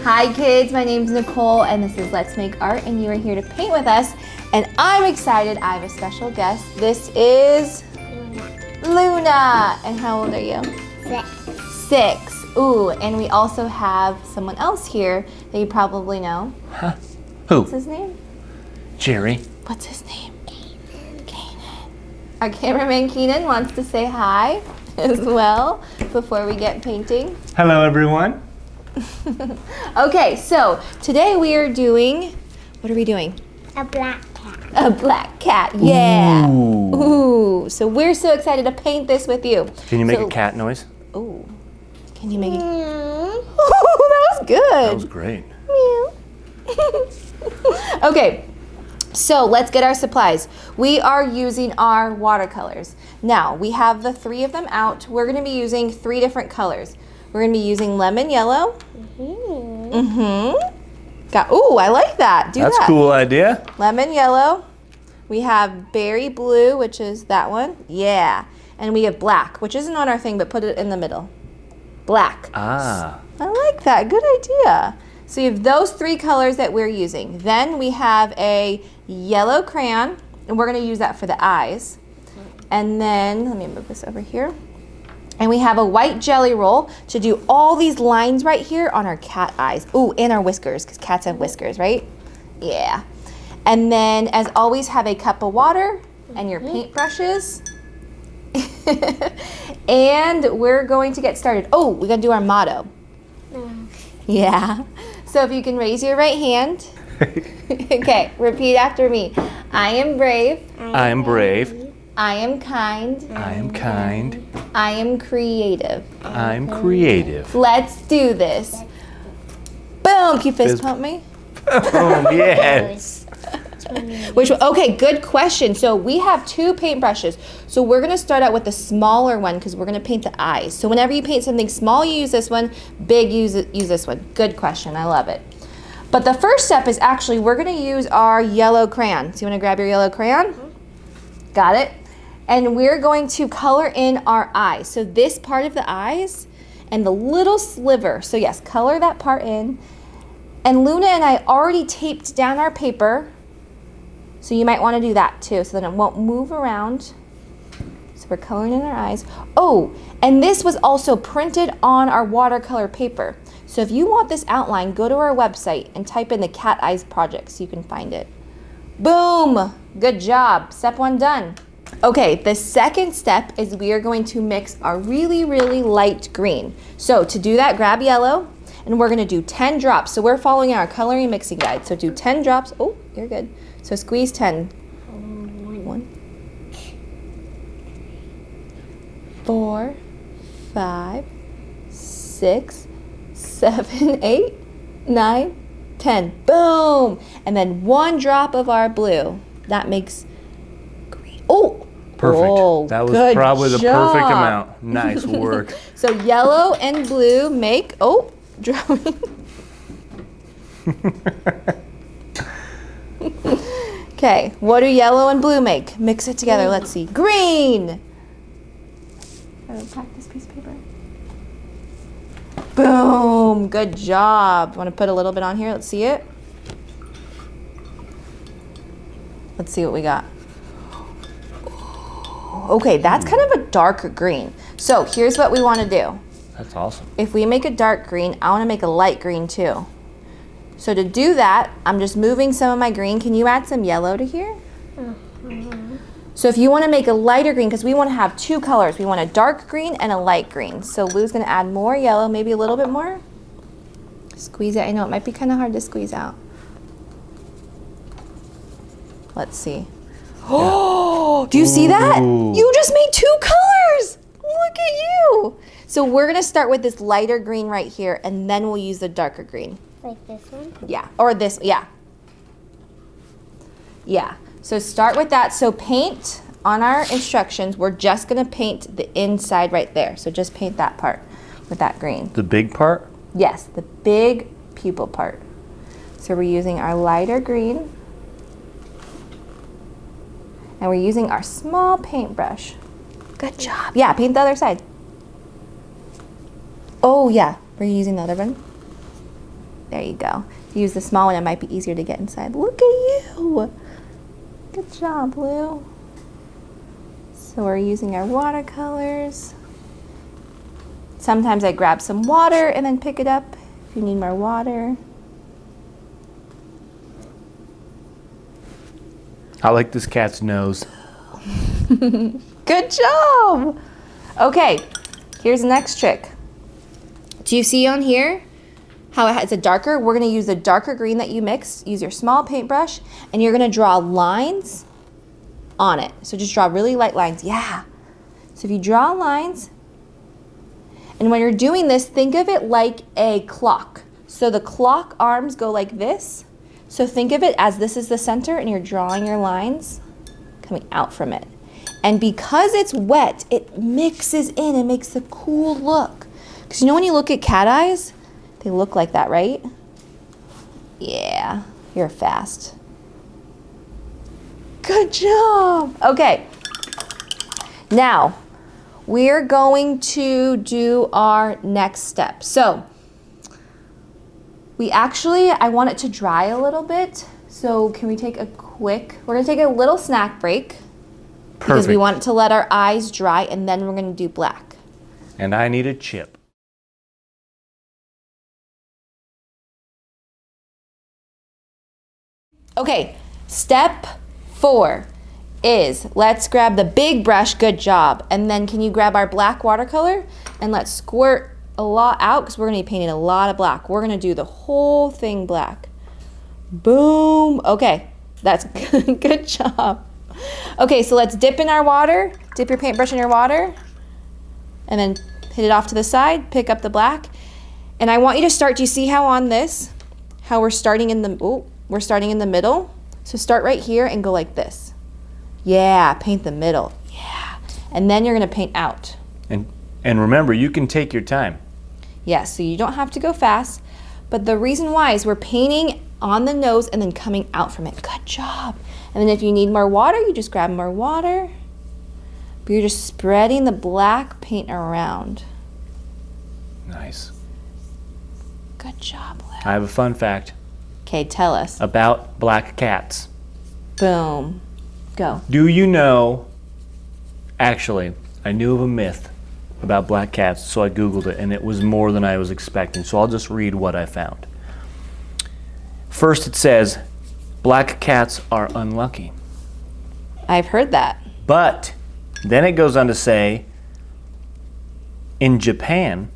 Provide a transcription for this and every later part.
Hi kids, my name's Nicole and this is Let's Make Art and you are here to paint with us and I'm excited. I have a special guest. This is Luna. And how old are you? 6. Ooh, and we also have someone else here that you probably know. Huh? Who? What's his name? Jerry. What's his name? Keenan. Our cameraman Keenan wants to say hi as well before we get painting. Hello everyone. Okay, so today we are doing, what are we doing? A black cat. A black cat, yeah. Ooh. Ooh. So we're so excited to paint this with you. Can you make a cat noise? Ooh. Can you make it? Mm. Oh, that was good. That was great. Meow. Okay, so let's get our supplies. We are using our watercolors. Now, we have the 3 of them out. We're gonna be using 3 different colors. We're gonna be using lemon yellow. Ooh, I like that. That's a cool idea. Lemon yellow. We have berry blue, which is that one. Yeah. And we have black, which isn't on our thing, but put it in the middle. Black. Ah. I like that. Good idea. So you have those 3 colors that we're using. Then we have a yellow crayon, and we're going to use that for the eyes. And then, let me move this over here. And we have a white jelly roll to do all these lines right here on our cat eyes. Ooh, and our whiskers, because cats have whiskers, right? Yeah. And then, as always, have a cup of water and your paintbrushes. And we're going to get started. Oh, we're going to do our motto. Yeah. So if you can raise your right hand. Okay, repeat after me. I am brave. I am brave. I am kind. I am kind. I am creative. I'm creative. Let's do this. Boom! Can you fist pump me? Oh, yes. Okay, good question. So we have 2 paintbrushes. So we're gonna start out with the smaller one because we're gonna paint the eyes. So whenever you paint something small, you use this one. Big, use this one. Good question. I love it. But the first step is actually we're gonna use our yellow crayon. So you wanna grab your yellow crayon? Got it? And we're going to color in our eyes. So this part of the eyes and the little sliver. So yes, color that part in. And Luna and I already taped down our paper. So you might want to do that too, so then it won't move around. So we're coloring in our eyes. Oh, and this was also printed on our watercolor paper. So if you want this outline, go to our website and type in the cat eyes project so you can find it. Boom! Good job. Step 1 done. Okay, the second step is we are going to mix our really, really light green. So to do that, grab yellow, and we're gonna do 10 drops. So we're following our coloring mixing guide. So do 10 drops. Oh, you're good. So squeeze 10. 1, 4, 5, 6, 7, 8, 9, 10. Boom! And then 1 drop of our blue. That makes green. Oh! Perfect. Oh, that was probably the perfect amount. Nice work. So yellow and blue make, oh, drawing. Okay, what do yellow and blue make? Mix it together, let's see. Green! Pack this piece of paper. Boom, good job. Want to put a little bit on here? Let's see it. Let's see what we got. Okay, that's kind of a dark green. So here's what we want to do. That's awesome. If we make a dark green, I want to make a light green too. So to do that, I'm just moving some of my green. Can you add some yellow to here? So if you want to make a lighter green, because we want to have 2 colors. We want a dark green and a light green. So Lou's going to add more yellow, maybe a little bit more. Squeeze it. I know it might be kind of hard to squeeze out. Let's see. Oh, do you see that? You just made 2 colors. Look at you. So we're going to start with this lighter green right here, and then we'll use the darker green. Like this one? Yeah, or this, yeah. Yeah, so start with that. So paint on our instructions, we're just gonna paint the inside right there. So just paint that part with that green. The big part? Yes, the big pupil part. So we're using our lighter green. And we're using our small paintbrush. Good job. Yeah, paint the other side. Oh yeah, we're using the other one. There you go. If you use the small one, it might be easier to get inside. Look at you. Good job, Lou. So we're using our watercolors. Sometimes I grab some water and then pick it up if you need more water. I like this cat's nose. Good job. Okay, here's the next trick. Do you see on here how it's a darker? We're gonna use the darker green that you mixed. Use your small paintbrush and you're gonna draw lines on it. So just draw really light lines, yeah. So if you draw lines, and when you're doing this, think of it like a clock. So the clock arms go like this. So think of it as this is the center and you're drawing your lines coming out from it. And because it's wet, it mixes in and makes a cool look. Because you know when you look at cat eyes, they look like that, right? Yeah, you're fast. Good job. Okay, now we're going to do our next step. So I want it to dry a little bit. So can we take a quick, we're gonna take a little snack break. Perfect. Because we want to let our eyes dry and then we're gonna do black. And I need a chip. Okay, step 4 is let's grab the big brush, good job. And then can you grab our black watercolor and let's squirt a lot out because we're gonna be painting a lot of black. We're gonna do the whole thing black. Boom, okay, that's good, good job. Okay, so let's dip in our water, dip your paintbrush in your water, and then hit it off to the side, pick up the black. And I want you to start, do you see how on this, how we're starting in the, we're starting in the middle? So start right here and go like this. Yeah, paint the middle, yeah. And then you're gonna paint out. And remember, you can take your time. Yes, so you don't have to go fast, but the reason why is we're painting on the nose and then coming out from it. Good job. And then if you need more water, you just grab more water. But you're just spreading the black paint around. Nice. Good job, Lou. I have a fun fact. Okay, tell us. About black cats. Boom. Go. Do you know, actually, I knew of a myth about black cats, so I Googled it, and it was more than I was expecting. So I'll just read what I found. First it says, black cats are unlucky. I've heard that. But then it goes on to say, in Japan,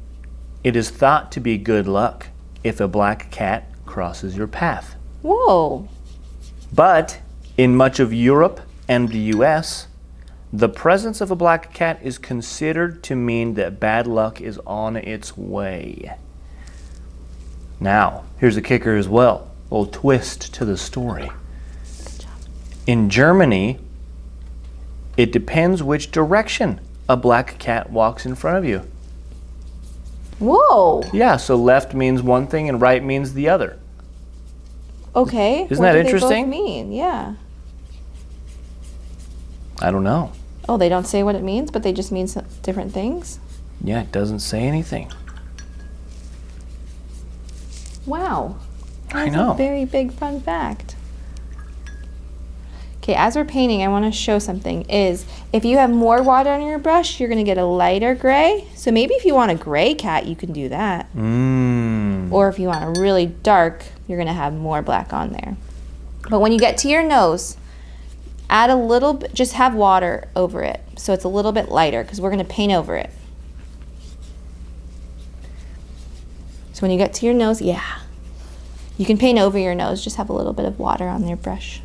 it is thought to be good luck if a black cat crosses your path. Whoa. But in much of Europe and the US, the presence of a black cat is considered to mean that bad luck is on its way. Now, here's a kicker as well. A little twist to the story. Good job. In Germany, it depends which direction a black cat walks in front of you. Whoa. Yeah, so left means one thing and right means the other. Okay. Isn't that interesting? What do they both mean? Yeah. I don't know. Oh, they don't say what it means, but they just mean different things? Yeah, it doesn't say anything. Wow. I That's know. a very big fun fact. Okay, as we're painting, I want to show something. Is if you have more water on your brush, you're going to get a lighter gray. So maybe if you want a gray cat, you can do that. Or if you want a really dark, you're going to have more black on there. But when you get to your nose, add a little bit, just have water over it. So it's a little bit lighter because we're going to paint over it. So when you get to your nose, yeah. You can paint over your nose, just have a little bit of water on your brush.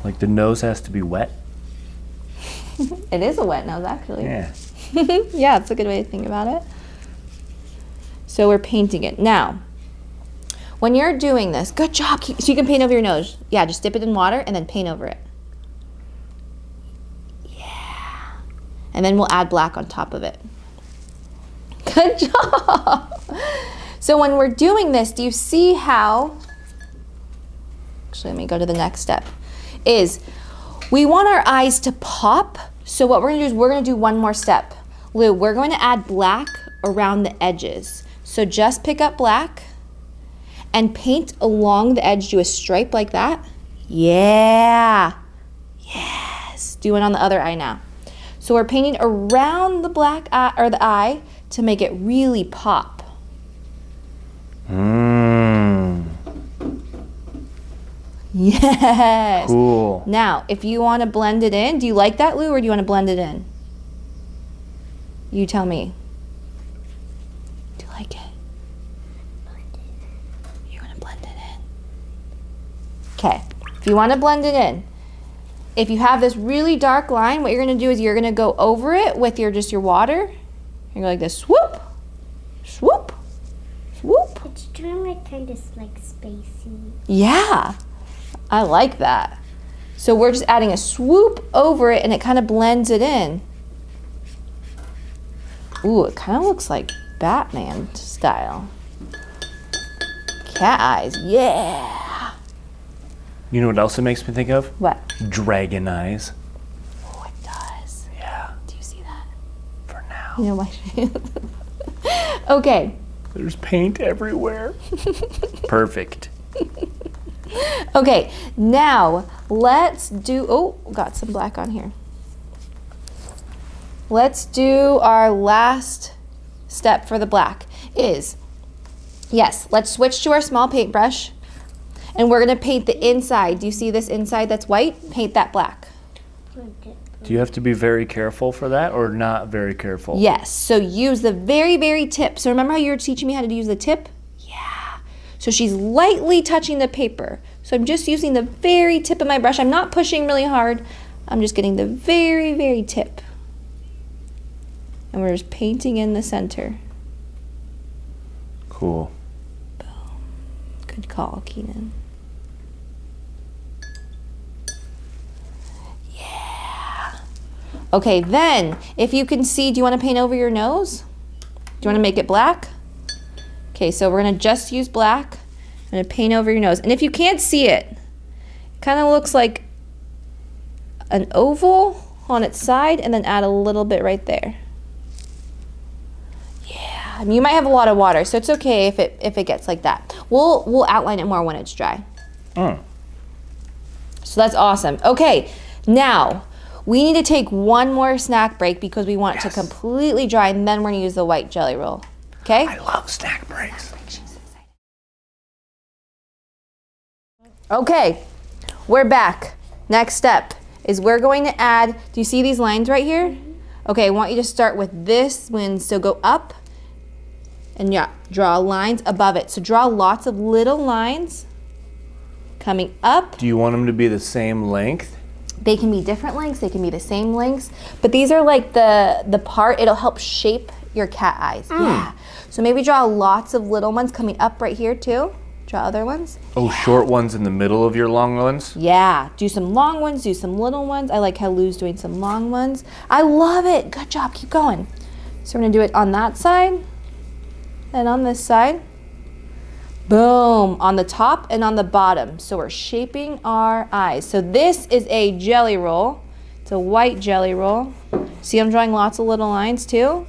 Like the nose has to be wet? It is a wet nose, actually. Yeah. Yeah, it's a good way to think about it. So we're painting it. Now, when you're doing this, good job. So you can paint over your nose. Yeah, just dip it in water and then paint over it. Yeah. And then we'll add black on top of it. Good job. So when we're doing this, do you see how, actually let me go to the next step, is we want our eyes to pop. So what we're gonna do is we're gonna do one more step. Lou, we're going to add black around the edges. So just pick up black and paint along the edge. Do a stripe like that. Yeah. Yes. Do it on the other eye now. So we're painting around the black eye or the eye to make it really pop. Yes. Cool. Now, if you want to blend it in, do you like that, Lou, or do you want to blend it in? You tell me. Do you like it? You want to blend it in? Okay. If you want to blend it in, if you have this really dark line, what you're going to do is you're going to go over it with your water. You go like this, swoop, swoop, swoop. It's doing like kind of like spacey. Yeah, I like that. So we're just adding a swoop over it and it kind of blends it in. Ooh, it kind of looks like Batman style. Cat eyes, yeah. You know what else it makes me think of? What? Dragon eyes. Oh, it does. Yeah. Do you see that? For now. You know why? Okay. There's paint everywhere. Perfect. Okay, now let's do, oh, got some black on here. Let's do our last step for the black is, yes, let's switch to our small paintbrush and we're gonna paint the inside. Do you see this inside that's white? Paint that black. Do you have to be very careful for that or not very careful? Yes, so use the very, very tip. So remember how you were teaching me how to use the tip? So she's lightly touching the paper. So I'm just using the very tip of my brush. I'm not pushing really hard. I'm just getting the very, very tip. And we're just painting in the center. Cool. Boom. Good call, Keenan. Yeah. Okay, then, if you can see, do you want to paint over your nose? Do you want to make it black? Okay, so we're gonna just use black. I'm gonna paint over your nose. And if you can't see it, kind of looks like an oval on its side and then add a little bit right there. Yeah, I mean, you might have a lot of water, so it's okay if it gets like that. We'll outline it more when it's dry. So that's awesome. Okay, now we need to take one more snack break because we want it to completely dry, and then we're gonna use the white jelly roll. Okay? I love snack breaks. Okay, we're back. Next step is we're going to add, do you see these lines right here? Okay, I want you to start with this one. So go up and yeah, draw lines above it. So draw lots of little lines coming up. Do you want them to be the same length? They can be different lengths, they can be the same lengths, but these are like the part, it'll help shape your cat eyes. Yeah. So maybe draw lots of little ones coming up right here too. Draw other ones. Oh, short ones in the middle of your long ones? Yeah, do some long ones, do some little ones. I like how Lou's doing some long ones. I love it, good job, keep going. So we're gonna do it on that side and on this side. Boom, on the top and on the bottom. So we're shaping our eyes. So this is a jelly roll. It's a white jelly roll. See I'm drawing lots of little lines too?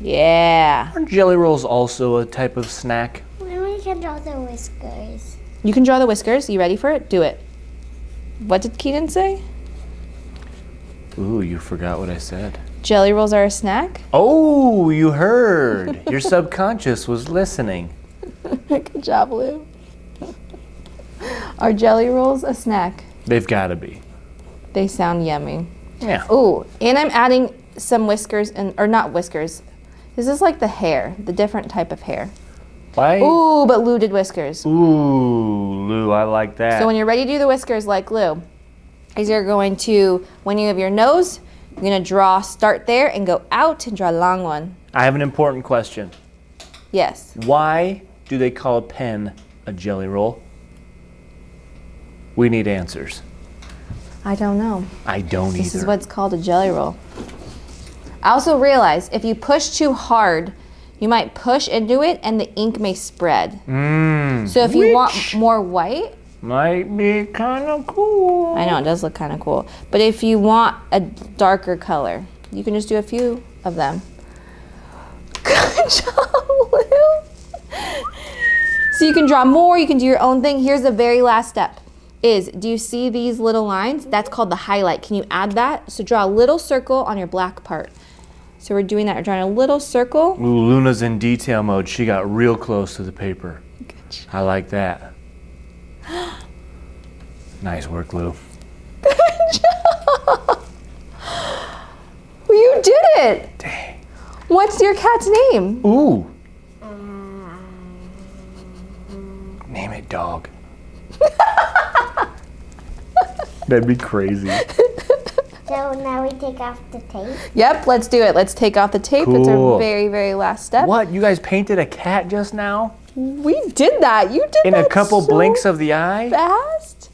Yeah. Aren't jelly rolls also a type of snack? We can draw the whiskers. You can draw the whiskers. You ready for it? Do it. What did Keenan say? Ooh, you forgot what I said. Jelly rolls are a snack? Oh, you heard. Your subconscious was listening. Good job, Lou. Are jelly rolls a snack? They've got to be. They sound yummy. Yeah. Ooh, and I'm adding some whiskers, or not whiskers. This is like the hair, the different type of hair. Why? Ooh, but Lou did whiskers. Ooh, Lou, I like that. So when you're ready to do the whiskers like Lou, is you're going to, when you have your nose, you're going to draw, start there and go out and draw a long one. I have an important question. Yes. Why do they call a pen a jelly roll? We need answers. I don't know. I don't either. This is what's called a jelly roll. I also realize if you push too hard, you might push into it and the ink may spread. So if you want more white, might be kind of cool. I know, it does look kind of cool. But if you want a darker color, you can just do a few of them. Good Good job, Lou. So you can draw more, you can do your own thing. Here's the very last step. Do you see these little lines? That's called the highlight. Can you add that? So draw a little circle on your black part. So we're doing that. We're drawing a little circle. Ooh, Luna's in detail mode. She got real close to the paper. Good job. I like that. Nice work, Lou. Good job. You did it. Dang. What's your cat's name? Ooh. Name it Dog. That'd be crazy. So now we take off the tape. Yep, let's do it. Let's take off the tape. It's Cool. our very, very last step. What? You guys painted a cat just now? We did that. You did In that a couple so blinks of the eye? fast.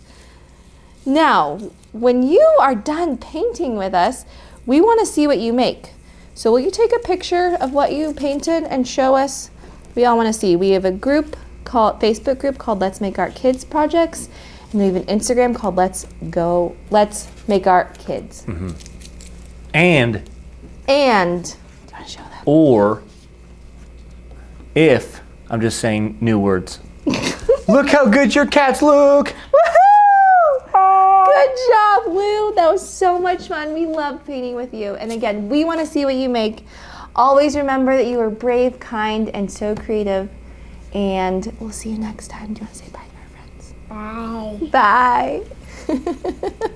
Now, when you are done painting with us, we want to see what you make. So will you take a picture of what you painted and show us? We all want to see. We have a Facebook group called Let's Make Art Kids Projects, and we have an Instagram called Let's Make Art Kids. Mm-hmm. And, do you want to show that? or, if, I'm just saying new words. Look how good your cats look! Woohoo! Good job, Lou. That was so much fun. We love painting with you. And again, we want to see what you make. Always remember that you are brave, kind, and so creative. And we'll see you next time. Do you want to say bye to our friends? Bye. Bye.